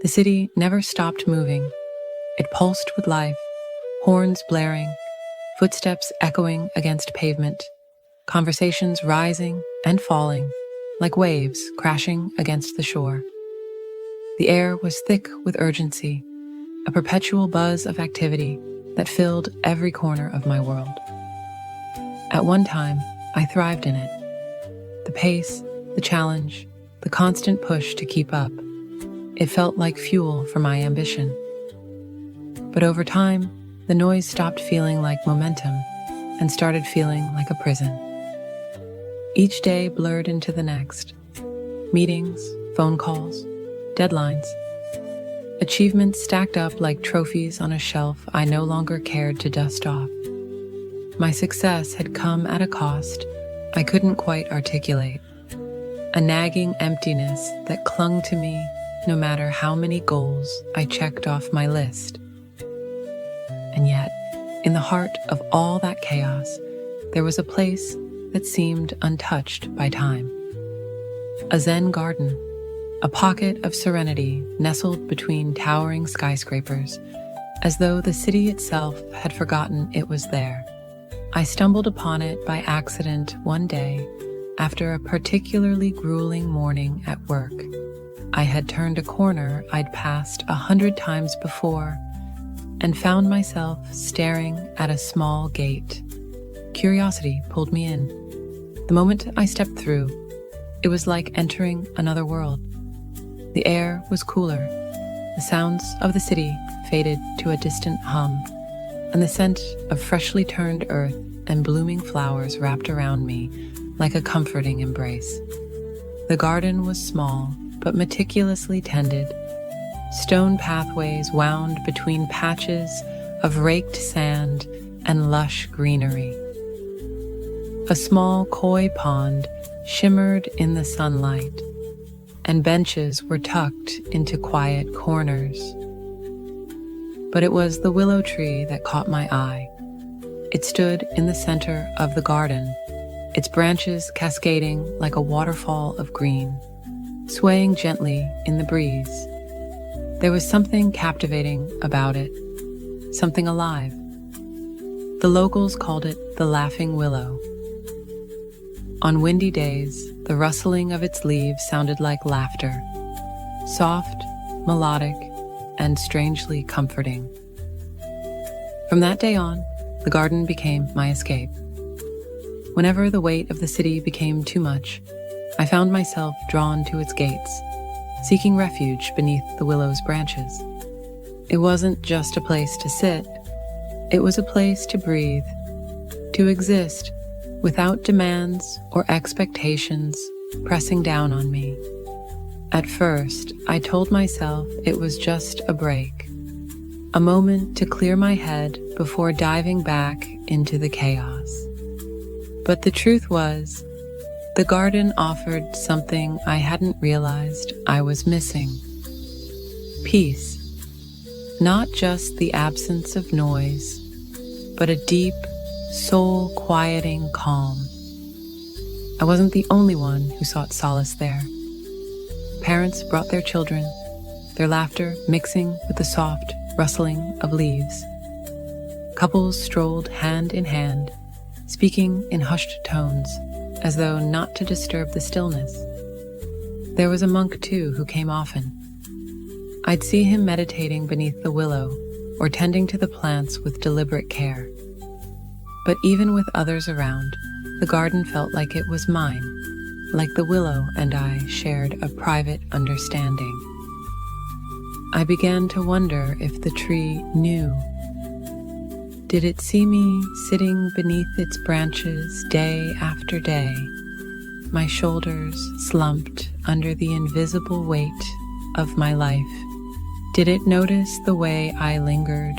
The city never stopped moving. It pulsed with life, horns blaring, footsteps echoing against pavement, conversations rising and falling like waves crashing against the shore. The air was thick with urgency, a perpetual buzz of activity that filled every corner of my world. At one time, I thrived in it. The pace, the challenge, the constant push to keep up. It felt like fuel for my ambition. But over time, the noise stopped feeling like momentum and started feeling like a prison. Each day blurred into the next. Meetings, phone calls, deadlines. Achievements stacked up like trophies on a shelf I no longer cared to dust off. My success had come at a cost I couldn't quite articulate, a nagging emptiness that clung to me no matter how many goals I checked off my list. And yet, in the heart of all that chaos, there was a place that seemed untouched by time. A Zen garden, a pocket of serenity nestled between towering skyscrapers, as though the city itself had forgotten it was there. I stumbled upon it by accident one day after a particularly grueling morning at work. I had turned a corner I'd passed 100 times before and found myself staring at a small gate. Curiosity pulled me in. The moment I stepped through, it was like entering another world. The air was cooler, the sounds of the city faded to a distant hum, and the scent of freshly turned earth and blooming flowers wrapped around me like a comforting embrace. The garden was small, but meticulously tended. Stone pathways wound between patches of raked sand and lush greenery. A small koi pond shimmered in the sunlight, and benches were tucked into quiet corners. But it was the willow tree that caught my eye. It stood in the center of the garden, its branches cascading like a waterfall of green, swaying gently in the breeze. There was something captivating about it, something alive. The locals called it the laughing willow. On windy days, the rustling of its leaves sounded like laughter, soft, melodic, and strangely comforting. From that day on, the garden became my escape. Whenever the weight of the city became too much, I found myself drawn to its gates, seeking refuge beneath the willow's branches. It wasn't just a place to sit, it was a place to breathe, to exist without demands or expectations pressing down on me. At first, I told myself it was just a break, a moment to clear my head before diving back into the chaos. But the truth was, the garden offered something I hadn't realized I was missing. Peace. Not just the absence of noise, but a deep, soul-quieting calm. I wasn't the only one who sought solace there. Parents brought their children, their laughter mixing with the soft rustling of leaves. Couples strolled hand in hand, speaking in hushed tones, as though not to disturb the stillness. There was a monk, too, who came often. I'd see him meditating beneath the willow or tending to the plants with deliberate care. But even with others around, the garden felt like it was mine, like the willow and I shared a private understanding. I began to wonder if the tree knew. Did it see me sitting beneath its branches day after day, my shoulders slumped under the invisible weight of my life? Did it notice the way I lingered,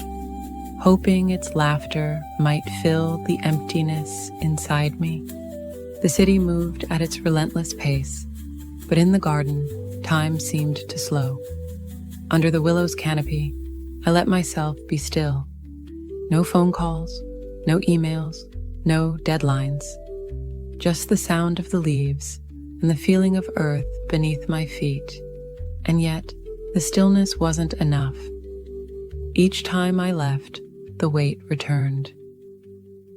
hoping its laughter might fill the emptiness inside me? The city moved at its relentless pace, but in the garden, time seemed to slow. Under the willow's canopy, I let myself be still. No phone calls, no emails, no deadlines. Just the sound of the leaves and the feeling of earth beneath my feet. And yet, the stillness wasn't enough. Each time I left, the weight returned.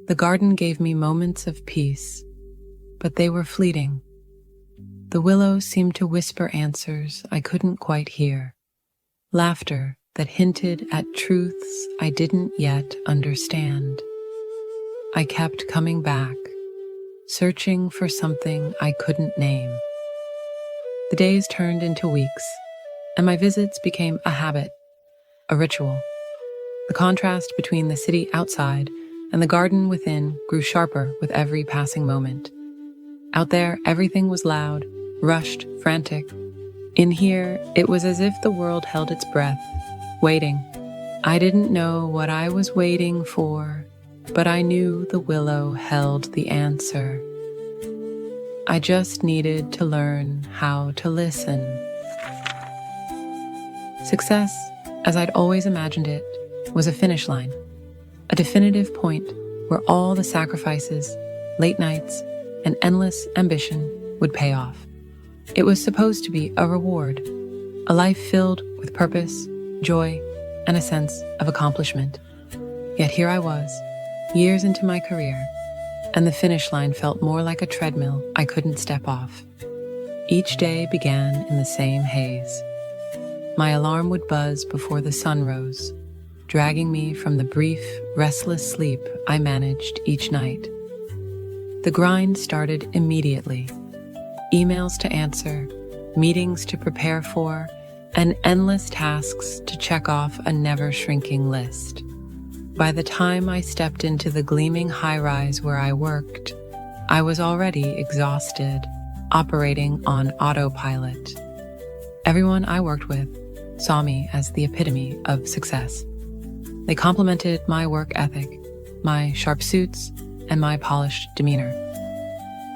The garden gave me moments of peace, but they were fleeting. The willow seemed to whisper answers I couldn't quite hear, laughter that hinted at truths I didn't yet understand. I kept coming back, searching for something I couldn't name. The days turned into weeks, and my visits became a habit, a ritual. The contrast between the city outside and the garden within grew sharper with every passing moment. Out there, everything was loud, rushed, frantic. In here, it was as if the world held its breath, waiting. I didn't know what I was waiting for, but I knew the willow held the answer. I just needed to learn how to listen. Success, as I'd always imagined it, was a finish line, a definitive point where all the sacrifices, late nights, and endless ambition would pay off. It was supposed to be a reward, a life filled with purpose, joy, and a sense of accomplishment. Yet here I was, years into my career, and the finish line felt more like a treadmill I couldn't step off. Each day began in the same haze. My alarm would buzz before the sun rose, dragging me from the brief, restless sleep I managed each night. The grind started immediately. Emails to answer, meetings to prepare for, and endless tasks to check off a never-shrinking list. By the time I stepped into the gleaming high-rise where I worked, I was already exhausted, operating on autopilot. Everyone I worked with saw me as the epitome of success. They complimented my work ethic, my sharp suits, and my polished demeanor.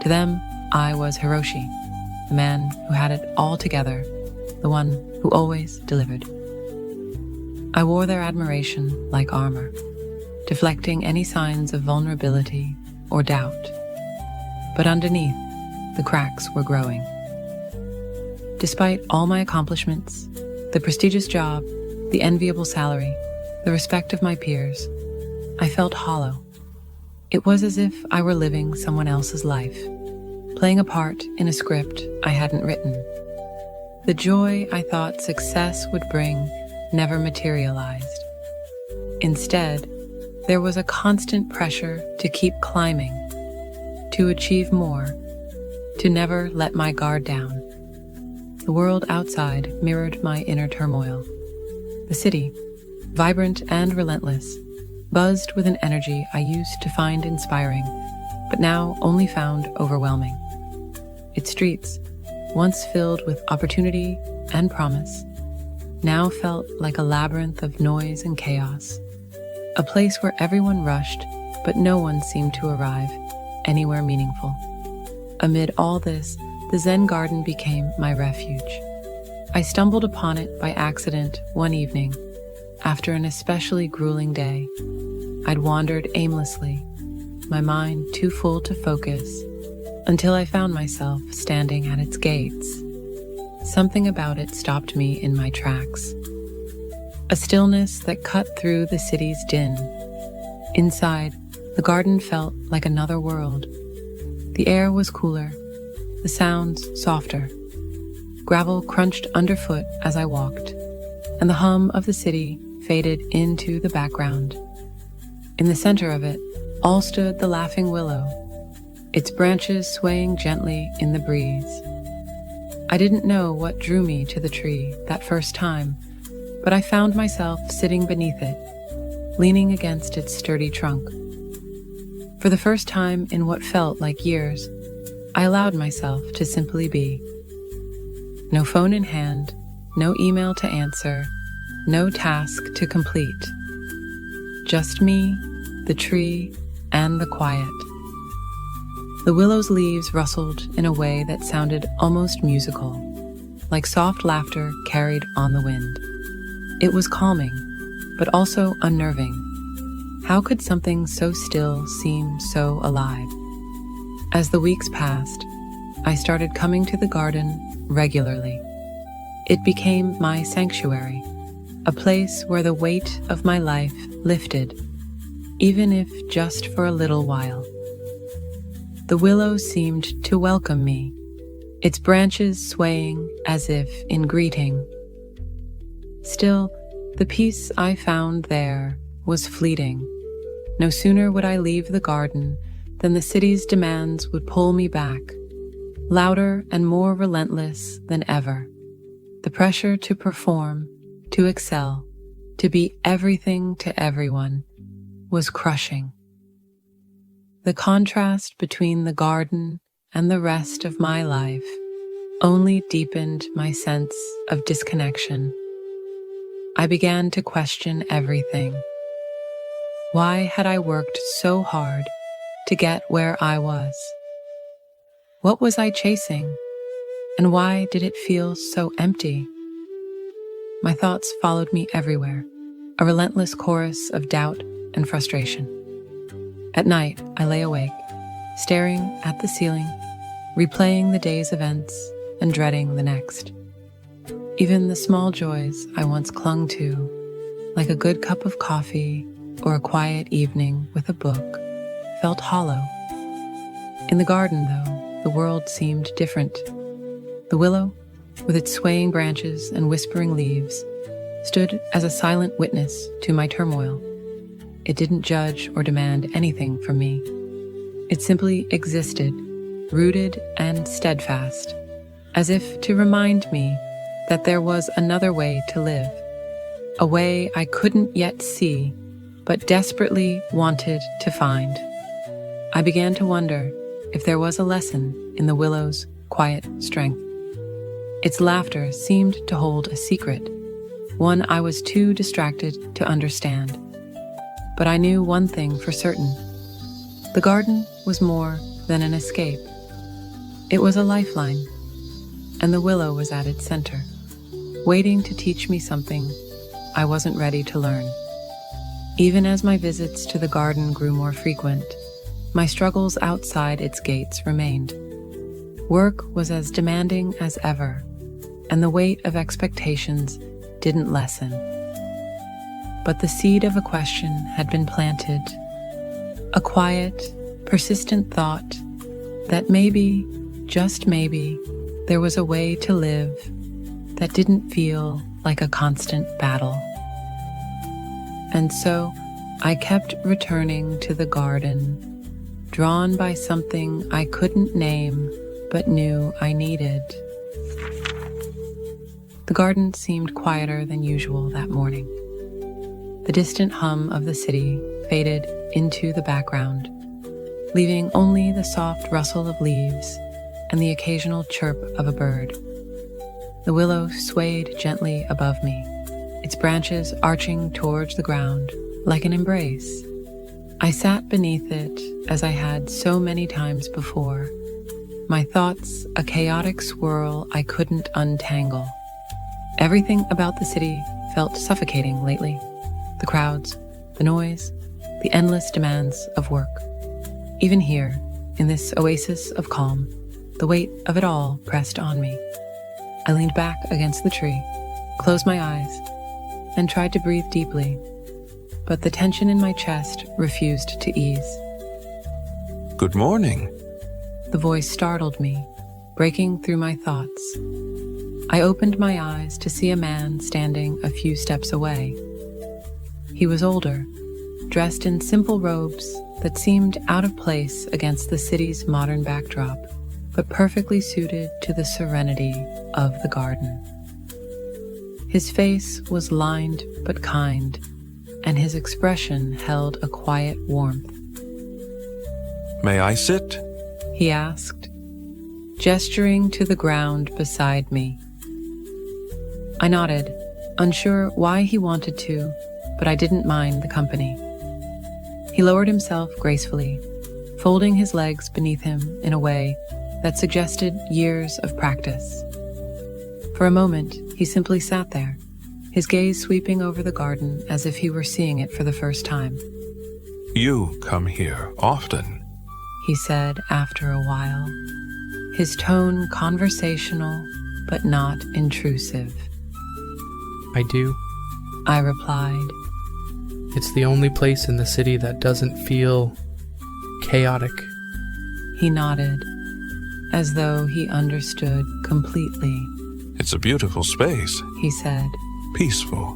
To them, I was Hiroshi, the man who had it all together, the one who always delivered. I wore their admiration like armor, deflecting any signs of vulnerability or doubt. But underneath, the cracks were growing. Despite all my accomplishments, the prestigious job, the enviable salary, the respect of my peers, I felt hollow. It was as if I were living someone else's life, playing a part in a script I hadn't written. The joy I thought success would bring never materialized. Instead, there was a constant pressure to keep climbing, to achieve more, to never let my guard down. The world outside mirrored my inner turmoil. The city, vibrant and relentless, buzzed with an energy I used to find inspiring, but now only found overwhelming. Its streets, once filled with opportunity and promise, now felt like a labyrinth of noise and chaos, a place where everyone rushed, but no one seemed to arrive anywhere meaningful. Amid all this, the Zen garden became my refuge. I stumbled upon it by accident one evening, after an especially grueling day. I'd wandered aimlessly, my mind too full to focus, until I found myself standing at its gates. Something about it stopped me in my tracks. A stillness that cut through the city's din. Inside, the garden felt like another world. The air was cooler, the sounds softer. Gravel crunched underfoot as I walked, and the hum of the city faded into the background. In the center of it, all stood the laughing willow, its branches swaying gently in the breeze. I didn't know what drew me to the tree that first time, but I found myself sitting beneath it, leaning against its sturdy trunk. For the first time in what felt like years, I allowed myself to simply be. No phone in hand, no email to answer, no task to complete. Just me, the tree, and the quiet. The willow's leaves rustled in a way that sounded almost musical, like soft laughter carried on the wind. It was calming, but also unnerving. How could something so still seem so alive? As the weeks passed, I started coming to the garden regularly. It became my sanctuary, a place where the weight of my life lifted, even if just for a little while. The willow seemed to welcome me, its branches swaying as if in greeting. Still, the peace I found there was fleeting. No sooner would I leave the garden than the city's demands would pull me back, louder and more relentless than ever. The pressure to perform, to excel, to be everything to everyone was crushing. The contrast between the garden and the rest of my life only deepened my sense of disconnection. I began to question everything. Why had I worked so hard to get where I was? What was I chasing? And why did it feel so empty? My thoughts followed me everywhere, a relentless chorus of doubt and frustration. At night, I lay awake, staring at the ceiling, replaying the day's events and dreading the next. Even the small joys I once clung to, like a good cup of coffee or a quiet evening with a book, felt hollow. In the garden, though, the world seemed different. The willow, with its swaying branches and whispering leaves, stood as a silent witness to my turmoil. It didn't judge or demand anything from me. It simply existed, rooted and steadfast, as if to remind me that there was another way to live, a way I couldn't yet see, but desperately wanted to find. I began to wonder if there was a lesson in the willow's quiet strength. Its laughter seemed to hold a secret, one I was too distracted to understand. But I knew one thing for certain. The garden was more than an escape. It was a lifeline, and the willow was at its center, waiting to teach me something I wasn't ready to learn. Even as my visits to the garden grew more frequent, my struggles outside its gates remained. Work was as demanding as ever, and the weight of expectations didn't lessen. But the seed of a question had been planted, a quiet, persistent thought that maybe, just maybe, there was a way to live that didn't feel like a constant battle. And so I kept returning to the garden, drawn by something I couldn't name but knew I needed. The garden seemed quieter than usual that morning. The distant hum of the city faded into the background, leaving only the soft rustle of leaves and the occasional chirp of a bird. The willow swayed gently above me, its branches arching towards the ground like an embrace. I sat beneath it as I had so many times before, my thoughts a chaotic swirl I couldn't untangle. Everything about the city felt suffocating lately. The crowds, the noise, the endless demands of work. Even here, in this oasis of calm, the weight of it all pressed on me. I leaned back against the tree, closed my eyes, and tried to breathe deeply, but the tension in my chest refused to ease. Good morning. The voice startled me, breaking through my thoughts. I opened my eyes to see a man standing a few steps away. He was older, dressed in simple robes that seemed out of place against the city's modern backdrop, but perfectly suited to the serenity of the garden. His face was lined but kind, and his expression held a quiet warmth. May I sit? He asked, gesturing to the ground beside me. I nodded, unsure why he wanted to, but I didn't mind the company. He lowered himself gracefully, folding his legs beneath him in a way that suggested years of practice. For a moment, he simply sat there, his gaze sweeping over the garden as if he were seeing it for the first time. You come here often, he said after a while, his tone conversational but not intrusive. I do. I replied. It's the only place in the city that doesn't feel chaotic. He nodded, as though he understood completely. It's a beautiful space, He said. peaceful.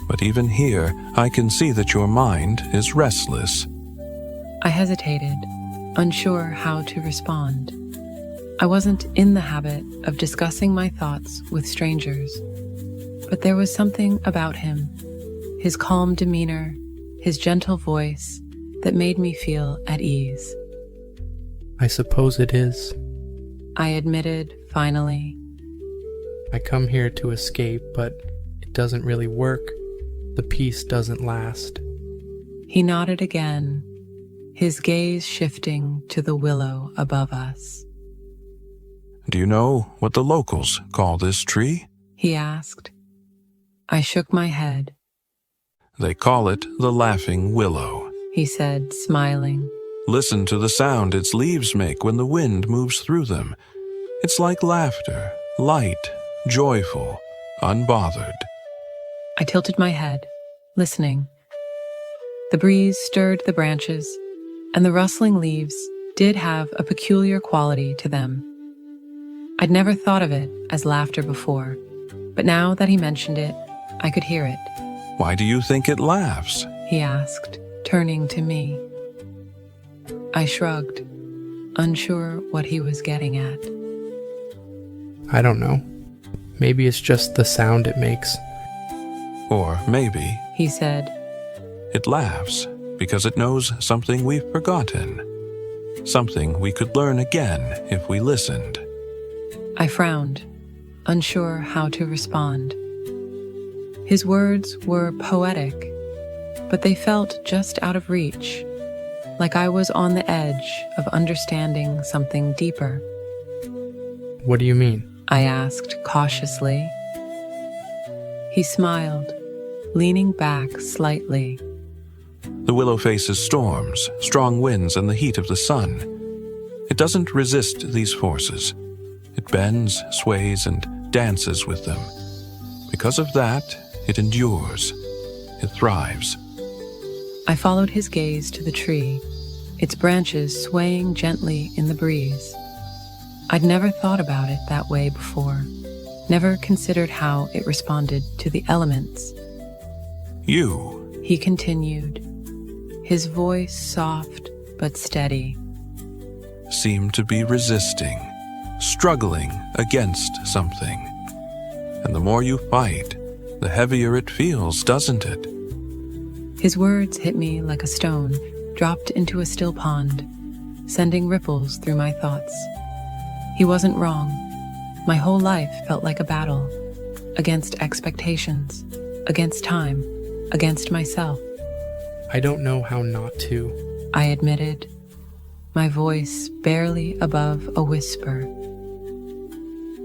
But even here, I can see that your mind is restless. I hesitated, unsure how to respond. I wasn't in the habit of discussing my thoughts with strangers, but there was something about him, his calm demeanor, his gentle voice, that made me feel at ease. I suppose it is. I admitted, finally. I come here to escape, but it doesn't really work. The peace doesn't last. He nodded again, his gaze shifting to the willow above us. Do you know what the locals call this tree? He asked. I shook my head. They call it the laughing willow. He said, smiling. Listen to the sound its leaves make when the wind moves through them. It's like laughter, light, joyful, unbothered. I tilted my head, listening. The breeze stirred the branches, and the rustling leaves did have a peculiar quality to them. I'd never thought of it as laughter before, but now that he mentioned it, I could hear it. Why do you think it laughs? He asked, turning to me. I shrugged, unsure what he was getting at. I don't know. Maybe it's just the sound it makes. Or maybe He said, it laughs because it knows something we've forgotten. Something we could learn again if we listened. I frowned, unsure how to respond. His words were poetic, but they felt just out of reach, like I was on the edge of understanding something deeper. What do you mean? I asked cautiously. He smiled, leaning back slightly. The willow faces storms, strong winds, and the heat of the sun. It doesn't resist these forces. It bends, sways, and dances with them. Because of that, it endures. It thrives. I followed his gaze to the tree, its branches swaying gently in the breeze. I'd never thought about it that way before, never considered how it responded to the elements. You, He continued, his voice soft but steady. seem to be resisting, struggling against something. And the more you fight, the heavier it feels, doesn't it? His words hit me like a stone dropped into a still pond, sending ripples through my thoughts. He wasn't wrong. My whole life felt like a battle, against expectations, against time, against myself. I don't know how not to. I admitted, my voice barely above a whisper.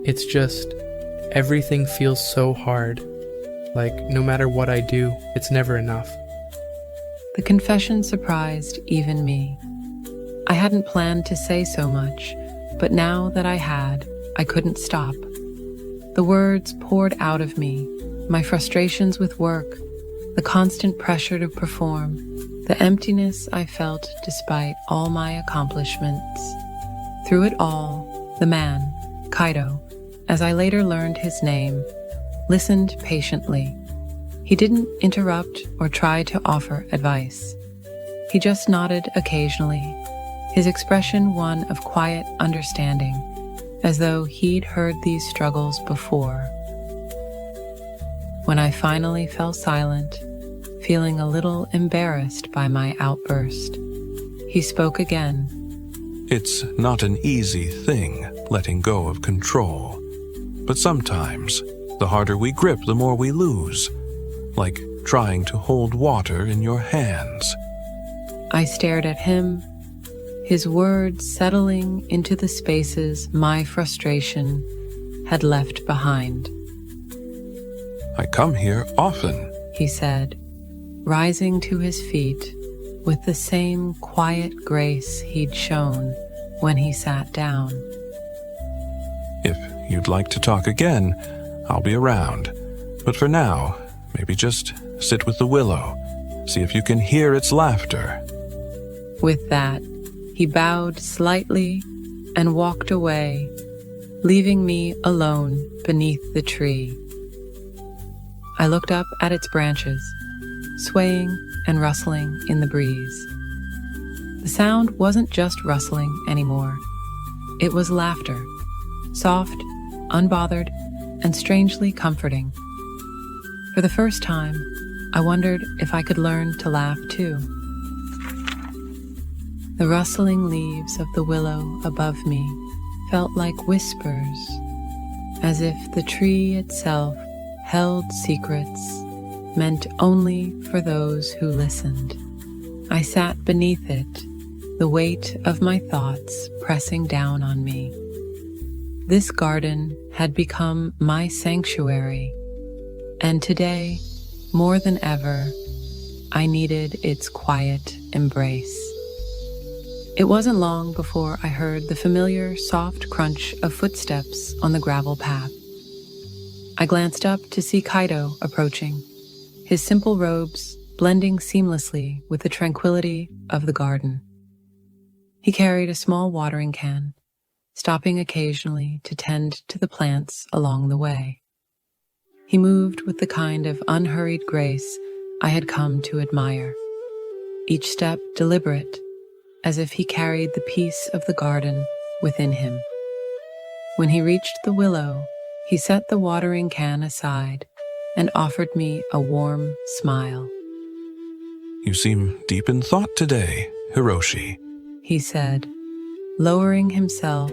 It's just, everything feels so hard. Like, no matter what I do, it's never enough. The confession surprised even me. I hadn't planned to say so much, but now that I had, I couldn't stop. The words poured out of me, my frustrations with work, the constant pressure to perform, the emptiness I felt despite all my accomplishments. Through it all, the man, Kaido, as I later learned his name, listened patiently. He didn't interrupt or try to offer advice. He just nodded occasionally, his expression one of quiet understanding, as though he'd heard these struggles before. When I finally fell silent, feeling a little embarrassed by my outburst, he spoke again. It's not an easy thing, letting go of control. But sometimes, the harder we grip, the more we lose. Like trying to hold water in your hands. I stared at him, his words settling into the spaces my frustration had left behind. I come here often. He said, rising to his feet with the same quiet grace he'd shown when he sat down. If you'd like to talk again, I'll be around. But for now, maybe just sit with the willow. See if you can hear its laughter. With that, he bowed slightly and walked away, leaving me alone beneath the tree. I looked up at its branches, swaying and rustling in the breeze. The sound wasn't just rustling anymore. It was laughter, soft, unbothered, and strangely comforting. For the first time, I wondered if I could learn to laugh too. The rustling leaves of the willow above me felt like whispers, as if the tree itself held secrets meant only for those who listened. I sat beneath it, the weight of my thoughts pressing down on me. This garden had become my sanctuary, and today, more than ever, I needed its quiet embrace. It wasn't long before I heard the familiar soft crunch of footsteps on the gravel path. I glanced up to see Kaido approaching, his simple robes blending seamlessly with the tranquility of the garden. He carried a small watering can, stopping occasionally to tend to the plants along the way. He moved with the kind of unhurried grace I had come to admire, each step deliberate, as if he carried the peace of the garden within him. When he reached the willow, he set the watering can aside and offered me a warm smile. You seem deep in thought today, Hiroshi. He said, lowering himself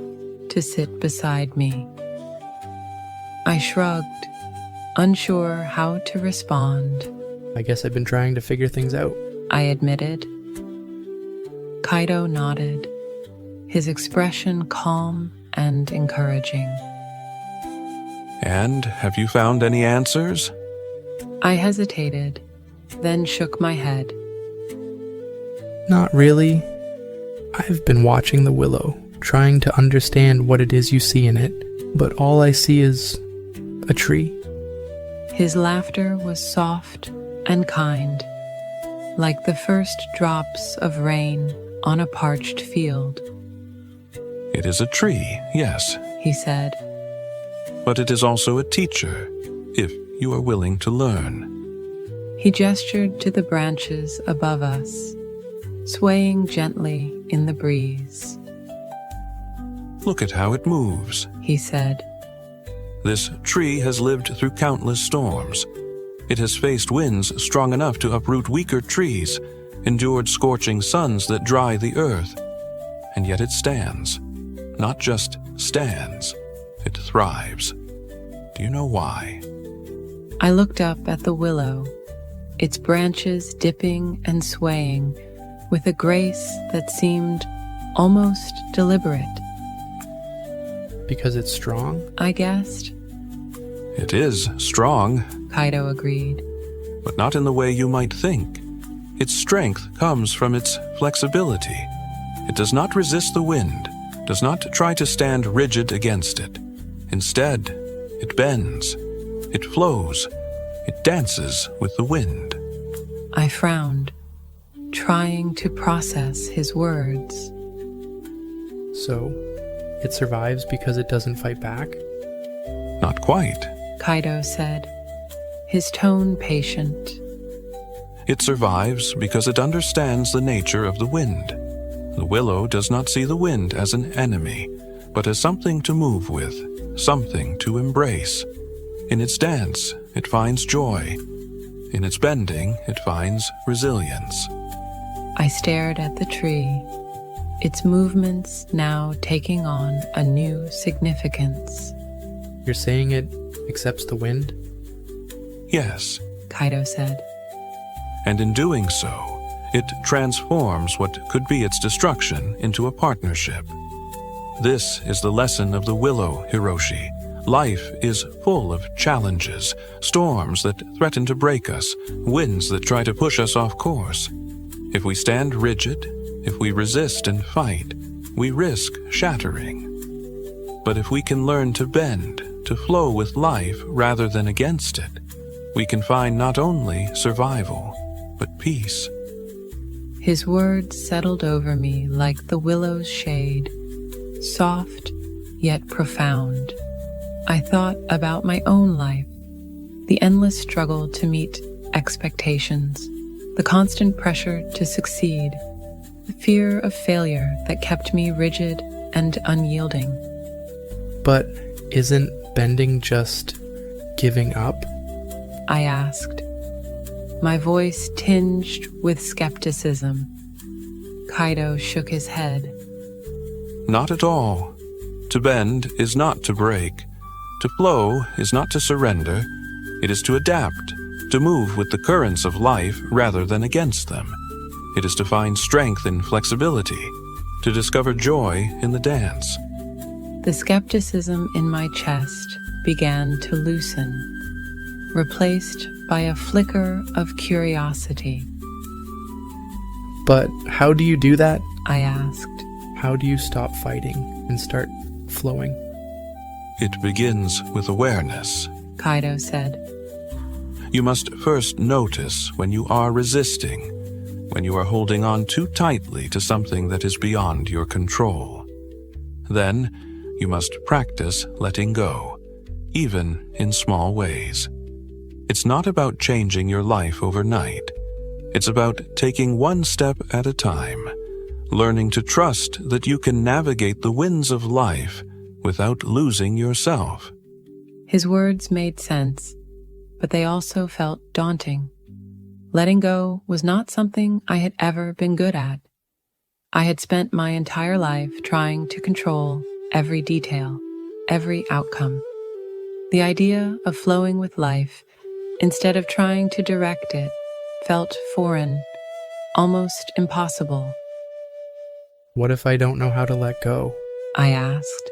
to sit beside me. I shrugged, unsure how to respond. I guess I've been trying to figure things out. I admitted. Kaido nodded, his expression calm and encouraging. And have you found any answers? I hesitated, then shook my head. Not really. I've been watching the willow, trying to understand what it is you see in it, but all I see is a tree. His laughter was soft and kind, like the first drops of rain on a parched field. It is a tree, yes, he said. but it is also a teacher, if you are willing to learn. He gestured to the branches above us, swaying gently in the breeze. Look at how it moves, He said. This tree has lived through countless storms. It has faced winds strong enough to uproot weaker trees, endured scorching suns that dry the earth. And yet it stands. Not just stands, it thrives. Do you know why? I looked up at the willow, its branches dipping and swaying with a grace that seemed almost deliberate. Because it's strong? I guessed. It is strong, Kaido agreed. but not in the way you might think. Its strength comes from its flexibility. It does not resist the wind, does not try to stand rigid against it. Instead, it bends, it flows, it dances with the wind. I frowned, trying to process his words. So, it survives because it doesn't fight back? Not quite. Kaido said, his tone patient. It survives because it understands the nature of the wind. The willow does not see the wind as an enemy, but as something to move with, something to embrace. In its dance, it finds joy. In its bending, it finds resilience. I stared at the tree, its movements now taking on a new significance. You're saying it accepts the wind? Yes, Kaido said. and in doing so, it transforms what could be its destruction into a partnership. This is the lesson of the willow, Hiroshi. Life is full of challenges, storms that threaten to break us, winds that try to push us off course. If we stand rigid, if we resist and fight, we risk shattering. But if we can learn to bend, to flow with life rather than against it, we can find not only survival, but peace. His words settled over me like the willow's shade, soft yet profound. I thought about my own life, the endless struggle to meet expectations, the constant pressure to succeed, the fear of failure that kept me rigid and unyielding. But isn't bending just giving up? I asked, my voice tinged with skepticism. Kaido shook his head. Not at all. To bend is not to break. To flow is not to surrender. It is to adapt, to move with the currents of life rather than against them. It is to find strength in flexibility, to discover joy in the dance. The skepticism in my chest began to loosen, replaced by a flicker of curiosity. But how do you do that? I asked. How do you stop fighting and start flowing? It begins with awareness. Kaido said. You must first notice when you are resisting, when you are holding on too tightly to something that is beyond your control. Then, you must practice letting go, even in small ways. It's not about changing your life overnight. It's about taking one step at a time, learning to trust that you can navigate the winds of life without losing yourself. His words made sense, but they also felt daunting. Letting go was not something I had ever been good at. I had spent my entire life trying to control every detail, every outcome. The idea of flowing with life, instead of trying to direct it, felt foreign, almost impossible. What if I don't know how to let go? I asked,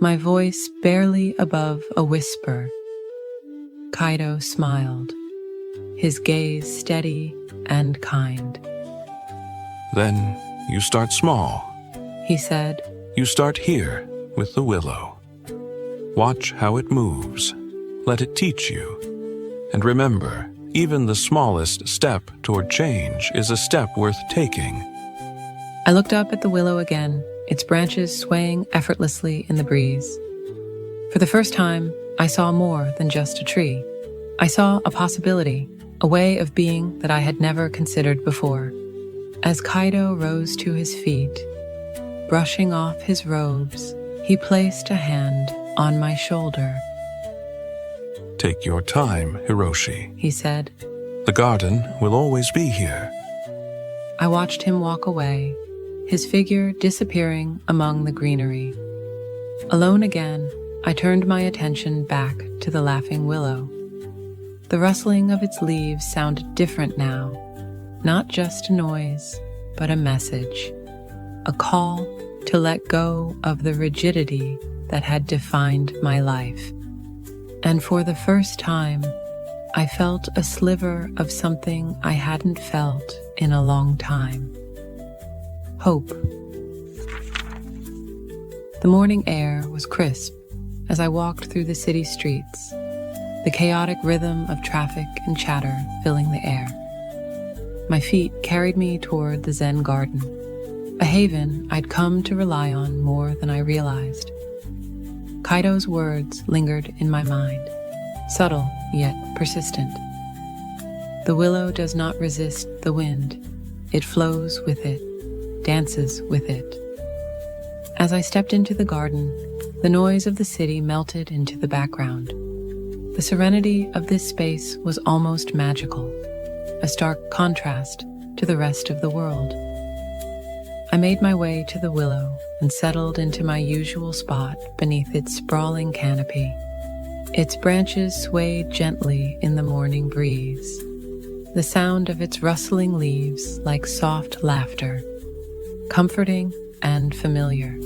my voice barely above a whisper. Kaido smiled, his gaze steady and kind. Then you start small, he said. You start here with the willow. Watch how it moves. Let it teach you. And remember, even the smallest step toward change is a step worth taking. I looked up at the willow again, its branches swaying effortlessly in the breeze. For the first time, I saw more than just a tree. I saw a possibility, a way of being that I had never considered before. As Kaido rose to his feet, brushing off his robes, he placed a hand on my shoulder. Take your time, Hiroshi, he said. The garden will always be here. I watched him walk away, his figure disappearing among the greenery. Alone again, I turned my attention back to the laughing willow. The rustling of its leaves sounded different now, not just a noise, but a message, a call to let go of the rigidity that had defined my life. And for the first time, I felt a sliver of something I hadn't felt in a long time. Hope. The morning air was crisp as I walked through the city streets, the chaotic rhythm of traffic and chatter filling the air. My feet carried me toward the Zen garden, a haven I'd come to rely on more than I realized. Kaido's words lingered in my mind, subtle yet persistent. The willow does not resist the wind. It flows with it, dances with it. As I stepped into the garden, the noise of the city melted into the background. The serenity of this space was almost magical, a stark contrast to the rest of the world. I made my way to the willow and settled into my usual spot beneath its sprawling canopy. Its branches swayed gently in the morning breeze, the sound of its rustling leaves like soft laughter, comforting and familiar.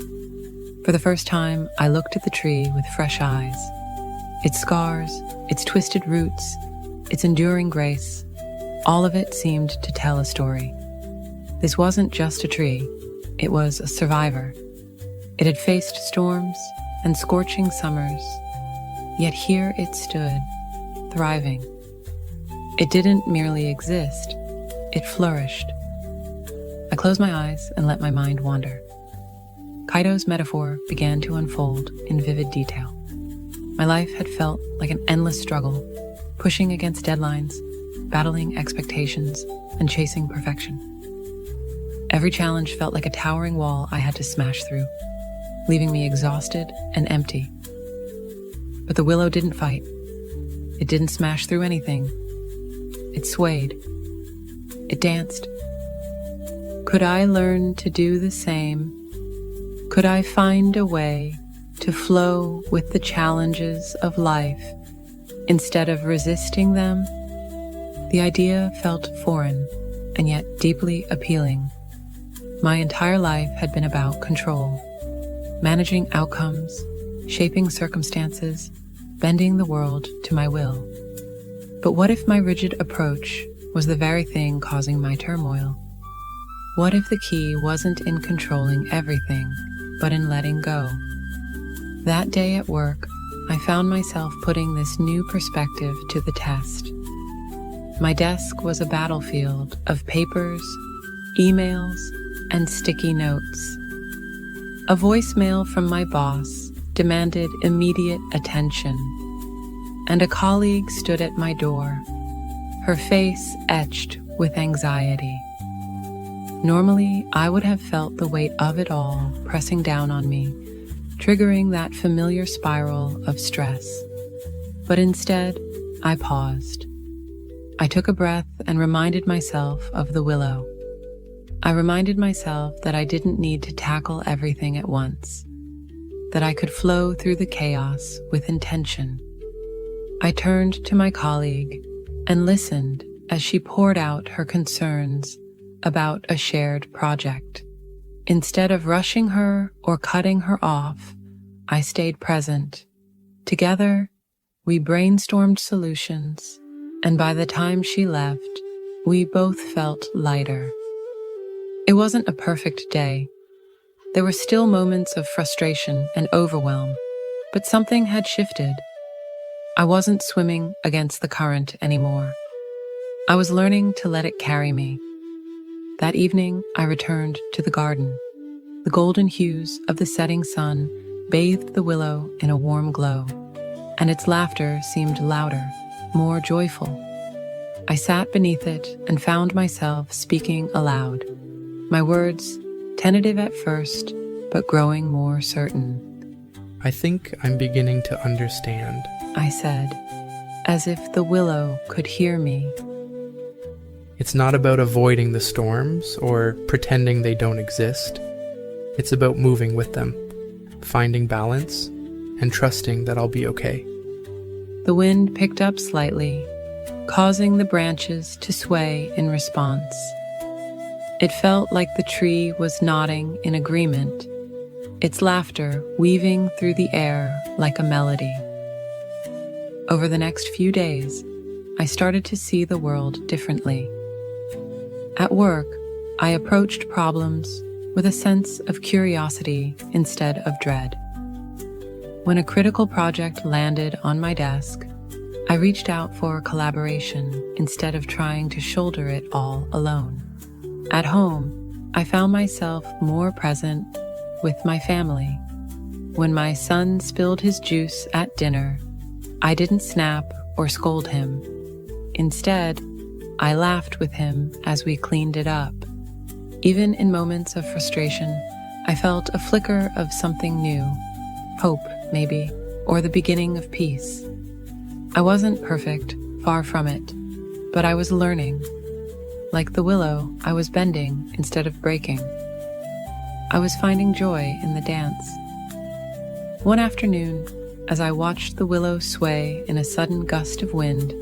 For the first time, I looked at the tree with fresh eyes. Its scars, its twisted roots, its enduring grace, all of it seemed to tell a story. This wasn't just a tree, it was a survivor. It had faced storms, and scorching summers, yet here it stood, thriving. It didn't merely exist, it flourished. I closed my eyes and let my mind wander. Kaido's metaphor began to unfold in vivid detail. My life had felt like an endless struggle, pushing against deadlines, battling expectations, and chasing perfection. Every challenge felt like a towering wall I had to smash through, leaving me exhausted and empty. But the willow didn't fight. It didn't smash through anything. It swayed. It danced. Could I learn to do the same? Could I find a way to flow with the challenges of life instead of resisting them? The idea felt foreign and yet deeply appealing. My entire life had been about control, managing outcomes, shaping circumstances, bending the world to my will. But what if my rigid approach was the very thing causing my turmoil? What if the key wasn't in controlling everything, but in letting go? That day at work, I found myself putting this new perspective to the test. My desk was a battlefield of papers, emails, and sticky notes. A voicemail from my boss demanded immediate attention, and a colleague stood at my door, her face etched with anxiety. Normally, I would have felt the weight of it all pressing down on me, triggering that familiar spiral of stress. But instead, I paused. I took a breath and reminded myself of the willow. I reminded myself that I didn't need to tackle everything at once, that I could flow through the chaos with intention. I turned to my colleague and listened as she poured out her concerns about a shared project. Instead of rushing her or cutting her off, I stayed present. Together, we brainstormed solutions, and by the time she left, we both felt lighter. It wasn't a perfect day. There were still moments of frustration and overwhelm, but something had shifted. I wasn't swimming against the current anymore. I was learning to let it carry me. That evening, I returned to the garden. The golden hues of the setting sun bathed the willow in a warm glow, and its laughter seemed louder, more joyful. I sat beneath it and found myself speaking aloud. My words, tentative at first, but growing more certain. I think I'm beginning to understand, I said, as if the willow could hear me. It's not about avoiding the storms or pretending they don't exist. It's about moving with them, finding balance, and trusting that I'll be okay. The wind picked up slightly, causing the branches to sway in response. It felt like the tree was nodding in agreement, its laughter weaving through the air like a melody. Over the next few days, I started to see the world differently. At work, I approached problems with a sense of curiosity instead of dread. When a critical project landed on my desk, I reached out for collaboration instead of trying to shoulder it all alone. At home, I found myself more present with my family. When my son spilled his juice at dinner, I didn't snap or scold him. Instead, I laughed with him as we cleaned it up. Even in moments of frustration, I felt a flicker of something new, hope maybe, or the beginning of peace. I wasn't perfect, far from it, but I was learning. Like the willow, I was bending instead of breaking. I was finding joy in the dance. One afternoon, as I watched the willow sway in a sudden gust of wind,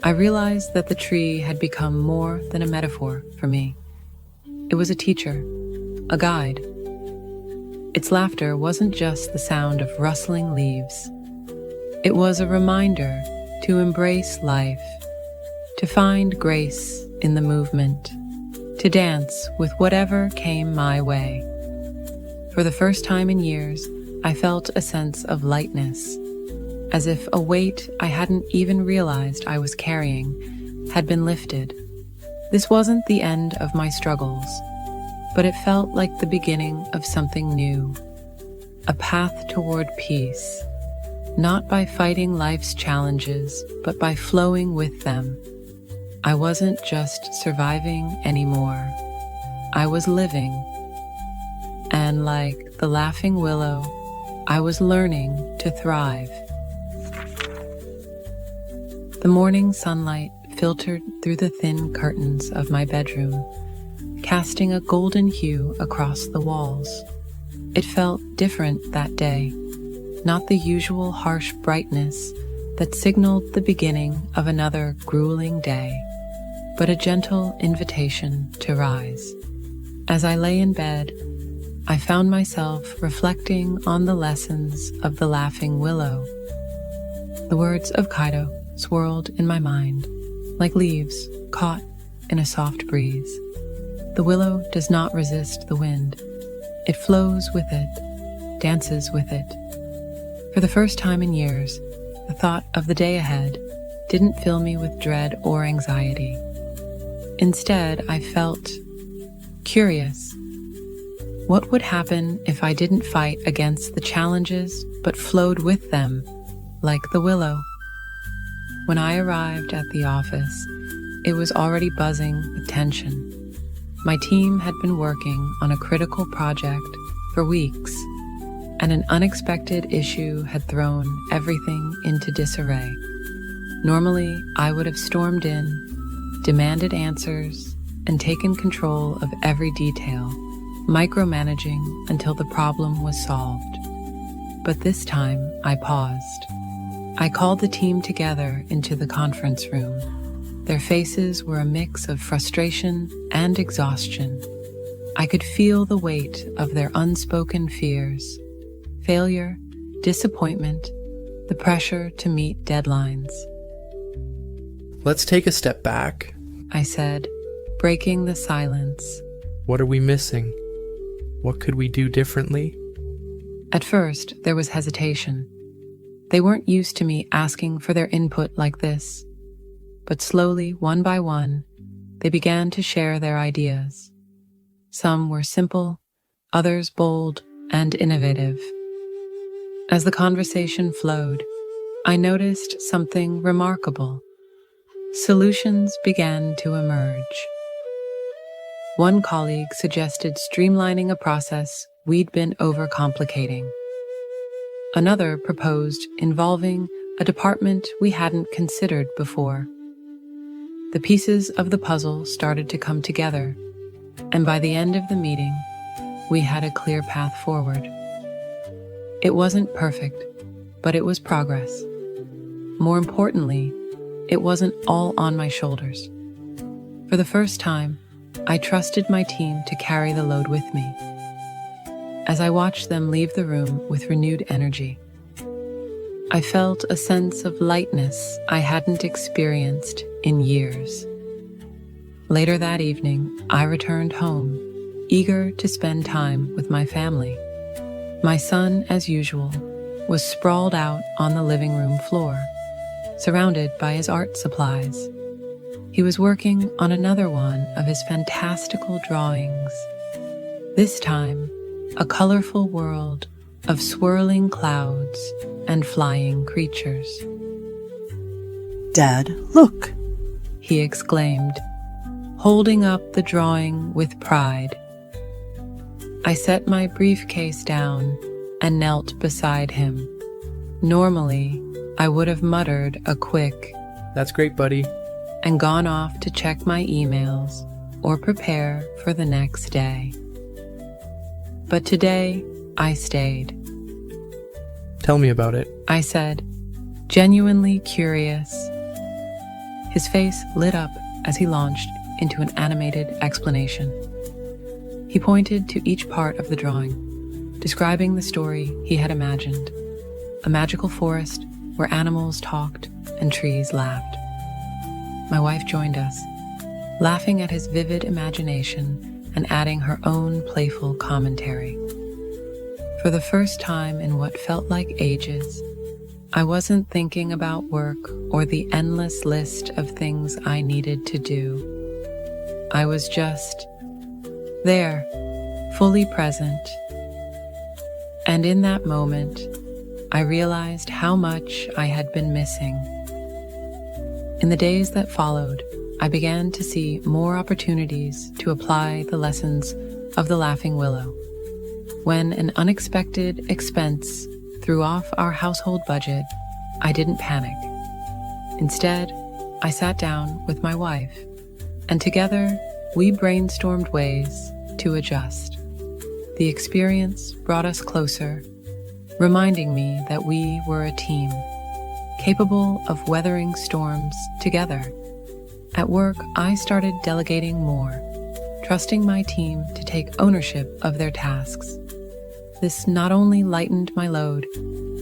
I realized that the tree had become more than a metaphor for me. It was a teacher, a guide. Its laughter wasn't just the sound of rustling leaves. It was a reminder to embrace life, to find grace in the movement, to dance with whatever came my way. For the first time in years, I felt a sense of lightness, as if a weight I hadn't even realized I was carrying had been lifted. This wasn't the end of my struggles, but it felt like the beginning of something new, a path toward peace, not by fighting life's challenges, but by flowing with them. I wasn't just surviving anymore. I was living. And like the laughing willow, I was learning to thrive. The morning sunlight filtered through the thin curtains of my bedroom, casting a golden hue across the walls. It felt different that day, not the usual harsh brightness that signaled the beginning of another grueling day, but a gentle invitation to rise. As I lay in bed, I found myself reflecting on the lessons of the laughing willow. The words of Kaido swirled in my mind, like leaves caught in a soft breeze. The willow does not resist the wind. It flows with it, dances with it. For the first time in years, the thought of the day ahead didn't fill me with dread or anxiety. Instead, I felt curious. What would happen if I didn't fight against the challenges, but flowed with them, like the willow? When I arrived at the office, it was already buzzing with tension. My team had been working on a critical project for weeks, and an unexpected issue had thrown everything into disarray. Normally, I would have stormed in, demanded answers, and taken control of every detail, micromanaging until the problem was solved. But this time, I paused. I called the team together into the conference room. Their faces were a mix of frustration and exhaustion. I could feel the weight of their unspoken fears, failure, disappointment, the pressure to meet deadlines. Let's take a step back, I said, breaking the silence. What are we missing? What could we do differently? At first, there was hesitation. They weren't used to me asking for their input like this. But slowly, one by one, they began to share their ideas. Some were simple, others bold and innovative. As the conversation flowed, I noticed something remarkable. Solutions began to emerge. One colleague suggested streamlining a process we'd been overcomplicating. Another proposed involving a department we hadn't considered before. The pieces of the puzzle started to come together, and by the end of the meeting, we had a clear path forward. It wasn't perfect, but it was progress. More importantly, it wasn't all on my shoulders. For the first time, I trusted my team to carry the load with me. As I watched them leave the room with renewed energy, I felt a sense of lightness I hadn't experienced in years. Later that evening, I returned home, eager to spend time with my family. My son, as usual, was sprawled out on the living room floor, surrounded by his art supplies. He was working on another one of his fantastical drawings. This time, a colorful world of swirling clouds and flying creatures. "Dad, look!" he exclaimed, holding up the drawing with pride. I set my briefcase down and knelt beside him. Normally, I would have muttered a quick, "That's great, buddy," and gone off to check my emails or prepare for the next day. But today, I stayed. "Tell me about it." I said, genuinely curious. His face lit up as he launched into an animated explanation. He pointed to each part of the drawing, describing the story he had imagined. A magical forest where animals talked and trees laughed. My wife joined us, laughing at his vivid imagination and adding her own playful commentary. For the first time in what felt like ages, I wasn't thinking about work or the endless list of things I needed to do. I was just there, fully present. And in that moment, I realized how much I had been missing. In the days that followed, I began to see more opportunities to apply the lessons of the Laughing Willow. When an unexpected expense threw off our household budget, I didn't panic. Instead, I sat down with my wife, and together we brainstormed ways to adjust. The experience brought us closer, reminding me that we were a team, capable of weathering storms together. At work, I started delegating more, trusting my team to take ownership of their tasks. This not only lightened my load,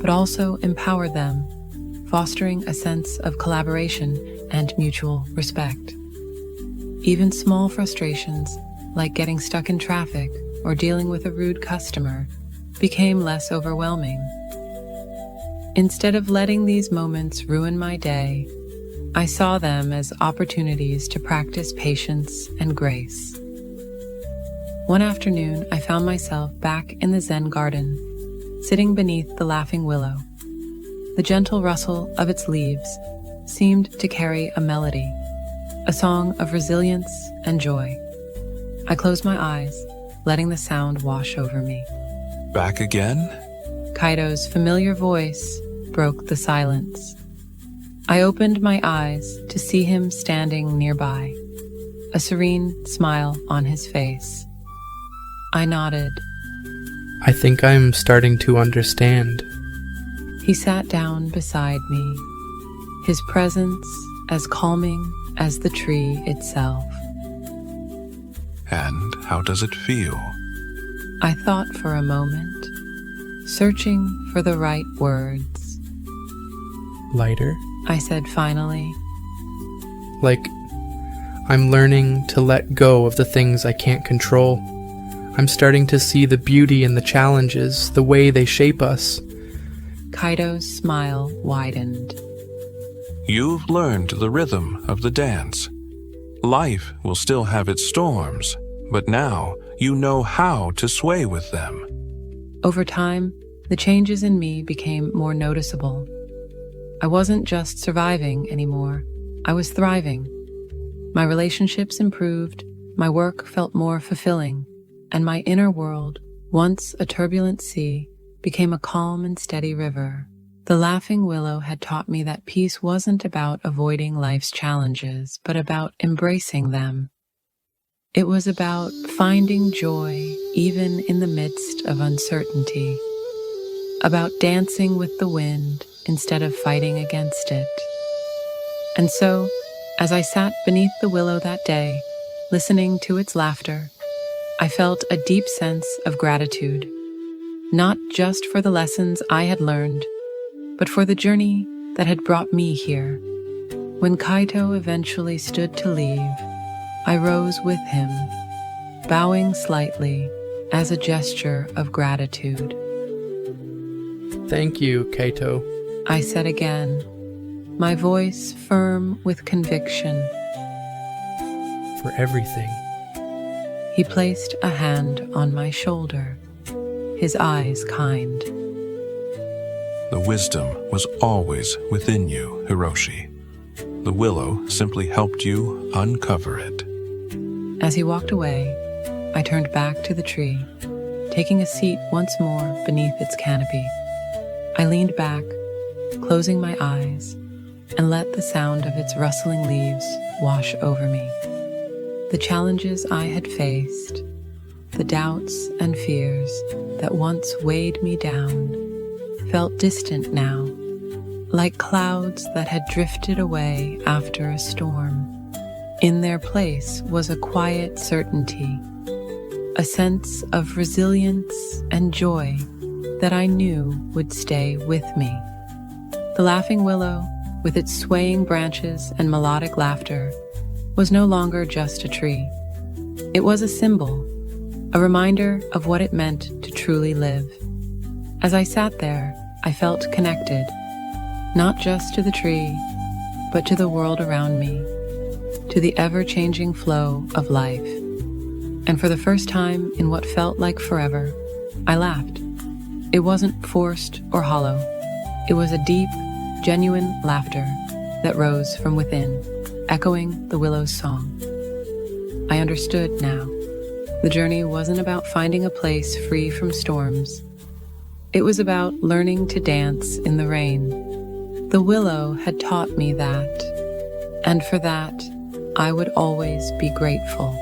but also empowered them, fostering a sense of collaboration and mutual respect. Even small frustrations, like getting stuck in traffic or dealing with a rude customer, became less overwhelming. Instead of letting these moments ruin my day, I saw them as opportunities to practice patience and grace. One afternoon, I found myself back in the Zen garden, sitting beneath the laughing willow. The gentle rustle of its leaves seemed to carry a melody, a song of resilience and joy. I closed my eyes, letting the sound wash over me. Back again? Kaito's familiar voice broke the silence. I opened my eyes to see him standing nearby, a serene smile on his face. I nodded. I think I'm starting to understand. He sat down beside me, his presence as calming as the tree itself. And how does it feel? I thought for a moment, searching for the right words. Lighter? I said finally. Like I'm learning to let go of the things I can't control. I'm starting to see the beauty in the challenges, the way they shape us. Kaito's smile widened. You've learned the rhythm of the dance. Life will still have its storms, but now you know how to sway with them. Over time, the changes in me became more noticeable. I wasn't just surviving anymore, I was thriving. My relationships improved, my work felt more fulfilling, and my inner world, once a turbulent sea, became a calm and steady river. The laughing willow had taught me that peace wasn't about avoiding life's challenges, but about embracing them. It was about finding joy even in the midst of uncertainty, about dancing with the wind instead of fighting against it. And so, as I sat beneath the willow that day, listening to its laughter, I felt a deep sense of gratitude, not just for the lessons I had learned, but for the journey that had brought me here. When Kaito eventually stood to leave, I rose with him, bowing slightly as a gesture of gratitude. Thank you, Kaito. I said again, my voice firm with conviction. For everything. He placed a hand on my shoulder, his eyes kind. The wisdom was always within you, Hiroshi. The willow simply helped you uncover it. As he walked away, I turned back to the tree, taking a seat once more beneath its canopy. I leaned back, closing my eyes, and let the sound of its rustling leaves wash over me. The challenges I had faced, the doubts and fears that once weighed me down, felt distant now, like clouds that had drifted away after a storm. In their place was a quiet certainty, a sense of resilience and joy that I knew would stay with me. The laughing willow, with its swaying branches and melodic laughter, was no longer just a tree. It was a symbol, a reminder of what it meant to truly live. As I sat there, I felt connected, not just to the tree, but to the world around me, to the ever-changing flow of life. And for the first time in what felt like forever, I laughed. It wasn't forced or hollow. It was a deep, genuine laughter that rose from within, echoing the willow's song. I understood now. The journey wasn't about finding a place free from storms. It was about learning to dance in the rain. The willow had taught me that, and for that, I would always be grateful.